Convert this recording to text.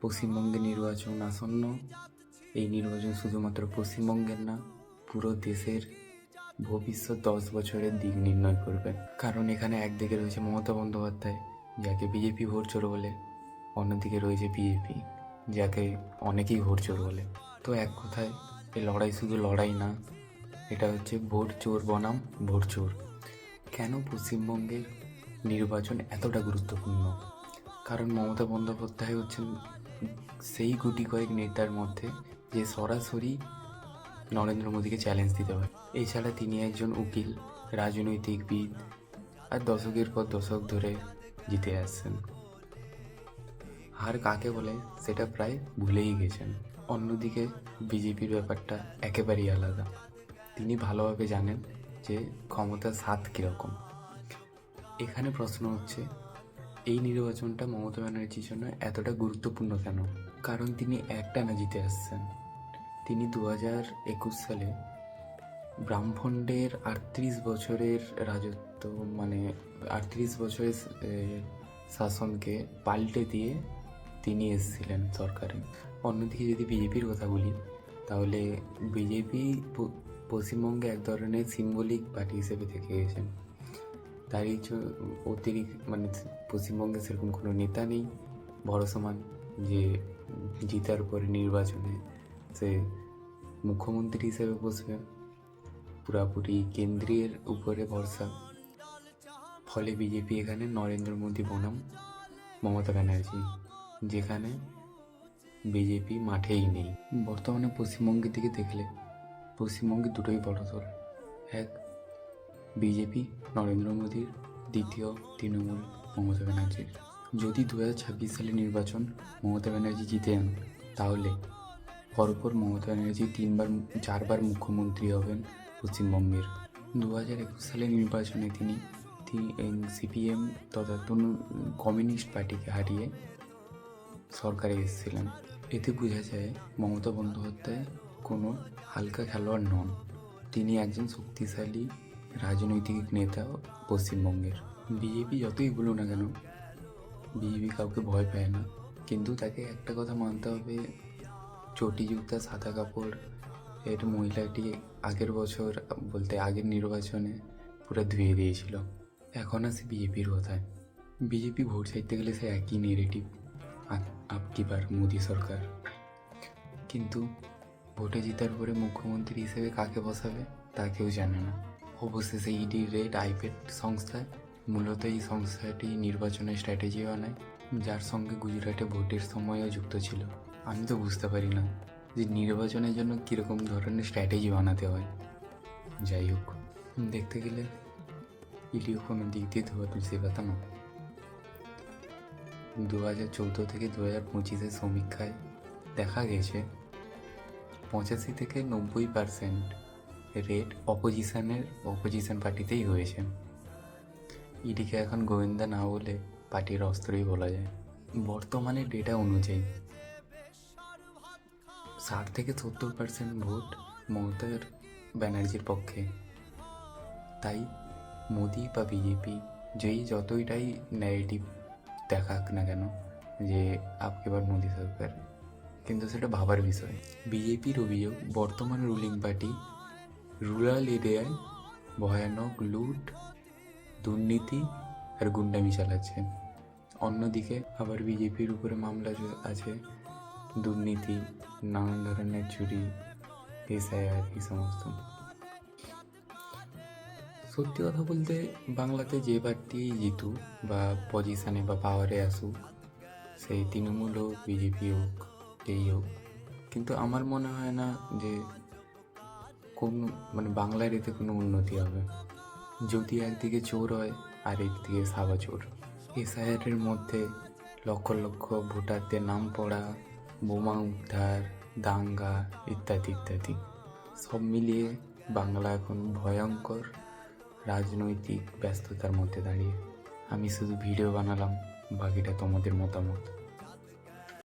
পশ্চিমবঙ্গে নির্বাচন আসন্ন। এই নির্বাচন শুধুমাত্র পশ্চিমবঙ্গের না, পুরো দেশের ভবিষ্যৎ 10 বছরের দিক নির্ণয় করবে। কারণ এখানে একদিকে রয়েছে মমতা বন্দ্যোপাধ্যায়, যাকে বিজেপি ভোট চোর বলে, অন্যদিকে রয়েছে বিজেপি, যাকে অনেকেই ভোট চোর বলে। তো এক কথায় এই লড়াই শুধু লড়াই না, এটা হচ্ছে ভোট চোর বনাম ভোট চোর। কেন পশ্চিমবঙ্গের নির্বাচন এতটা গুরুত্বপূর্ণ? কারণ মমতা বন্দ্যোপাধ্যায় হচ্ছেন সেই গুটি কয়েক নেতার মধ্যে যে সরাসরি নরেন্দ্র মোদীকে চ্যালেঞ্জ দিতে পারে। এছাড়া তিনি একজন উকিল, রাজনৈতিকবিদ, আর দশকের পর দশক ধরে জিতে আসছেন। হার কাকে বলে সেটা প্রায় ভুলেই গেছেন। অন্যদিকে বিজেপির ব্যাপারটা একেবারেই আলাদা। তিনি ভালোভাবে জানেন যে ক্ষমতার স্বাদ কীরকম। এখানে প্রশ্ন হচ্ছে, এই নির্বাচনটা মমতা ব্যানার্জির জন্য এতটা গুরুত্বপূর্ণ কেন? কারণ তিনি একটানা জিতে আসছেন। তিনি 2021 সালে ব্রাহ্মণদের 38 বছরের রাজত্ব, মানে 38 বছরের শাসনকে পাল্টে দিয়ে তিনি এসেছিলেন সরকারে। অন্যদিকে যদি বিজেপির কথা বলি, তাহলে বিজেপি পশ্চিমবঙ্গে এক ধরনের সিম্বলিক পার্টি হিসেবে থেকে গেছেন। তারই অতিরিক্ত মানে পশ্চিমবঙ্গে সেরকম কোনো নেতা নেই ভরসমান যে জিতার পরে নির্বাচনে সে মুখ্যমন্ত্রী হিসেবে বসবে। পুরাপুরি কেন্দ্রের উপরে ভরসা। ফলে বিজেপি এখানে নরেন্দ্র মোদী বনাম মমতা ব্যানার্জি, যেখানে বিজেপি মাঠেই নেই। বর্তমানে পশ্চিমবঙ্গের দিকে দেখলে পশ্চিমবঙ্গে দুটোই বড়সড়। এক, বিজেপি নরেন্দ্র মোদীর, দ্বিতীয় তৃণমূল মমতা ব্যানার্জির। যদি 2026 সালে নির্বাচন মমতা ব্যানার্জি জিতে যান, তাহলে পরপর মমতা ব্যানার্জি 4বার মুখ্যমন্ত্রী হবেন পশ্চিমবঙ্গের। 2021 সালের নির্বাচনে তিনি সিপিএম তথা কমিউনিস্ট পার্টিকে হারিয়ে সরকারে এসেছিলেন। এতে বোঝা যায় মমতা বন্দ্যোপাধ্যায় কোনো হালকা খেলোয়াড় নন। তিনি একজন শক্তিশালী রাজনৈতিক নেতা পশ্চিমবঙ্গের। বিজেপি যতই বলুক না কেন, বিজেপি কাউকে ভয় পায় না। কিন্তু তাকে একটা কথা মানতে হবে, চটিযুক্তা সাদা কাপড় এর মহিলাটি আগের নির্বাচনে পুরো ধুয়ে দিয়েছিল। এখন আসি বিজেপির কথায়। বিজেপি ভোট চাইতে গেলে সে একই নেগেটিভ, আপকি বার মোদী সরকার। কিন্তু ভোটে জেতার পরে মুখ্যমন্ত্রী হিসেবে কাকে বসাবে তা কেউ জানে না। অবশেষে ইডি রেড আইপ্যাড সংস্থা, মূলত এই সংস্থাটি নির্বাচনের স্ট্র্যাটেজি বানায়, যার সঙ্গে গুজরাটে ভোটের সময়ও যুক্ত ছিল। আমি তো বুঝতে পারি না যে নির্বাচনের জন্য কীরকম ধরনের স্ট্র্যাটেজি বানাতে হয়। যাই হোক, দেখতে গেলে ইডিও কোনো দিক দিয়ে ধোয়া তুলসী পাতা না। 2014 থেকে 2025 সমীক্ষায় দেখা গেছে 85 থেকে 90% রেট অপোজিশন পার্টিতেই হয়েছে। ইডিকে এখন গোয়েন্দা না বলে পার্টির অস্ত্রই বলা যায়। বর্তমানে ডেটা অনুযায়ী 60 থেকে 70% ভোট মমতা ব্যানার্জির পক্ষে। তাই মোদি বা বিজেপি যতইটাই ন্যারেটিভ দেখাক না কেন যে আপকে বার মোদি সরকার, কিন্তু সেটা ভাবার বিষয়। বিজেপির অভিযোগ, বর্তমান রুলিং পার্টি রুরাল এরিয়ায় ভয়ানক লুট, দুর্নীতি আর গুন্ডামি চালাচ্ছে। অন্যদিকে আবার বিজেপির উপরে মামলা আছে, দুর্নীতি, নানান ধরনের চুরি, এসআইআর, এই সমস্ত। সত্যি কথা বলতে বাংলাতে যে পার্টি জিতুক বা পজিশানে বা পাওয়ারে আসুক, সেই তৃণমূল হোক, বিজেপি হোক, যেই হোক, কিন্তু আমার মনে হয় না যে বাংলার এতে কোনো উন্নতি হবে। যদি একদিকে চোর হয় আর একদিকে সাবা চোর। এসআইআরের মধ্যে লক্ষ লক্ষ ভোটারদের নাম পড়া, বোমা উদ্ধার, দাঙ্গা ইত্যাদি ইত্যাদি, সব মিলিয়ে বাংলা এখন ভয়ঙ্কর রাজনৈতিক ব্যস্ততার মধ্যে দাঁড়িয়ে। আমি শুধু ভিডিও বানালাম, বাকিটা তোমাদের মতামত।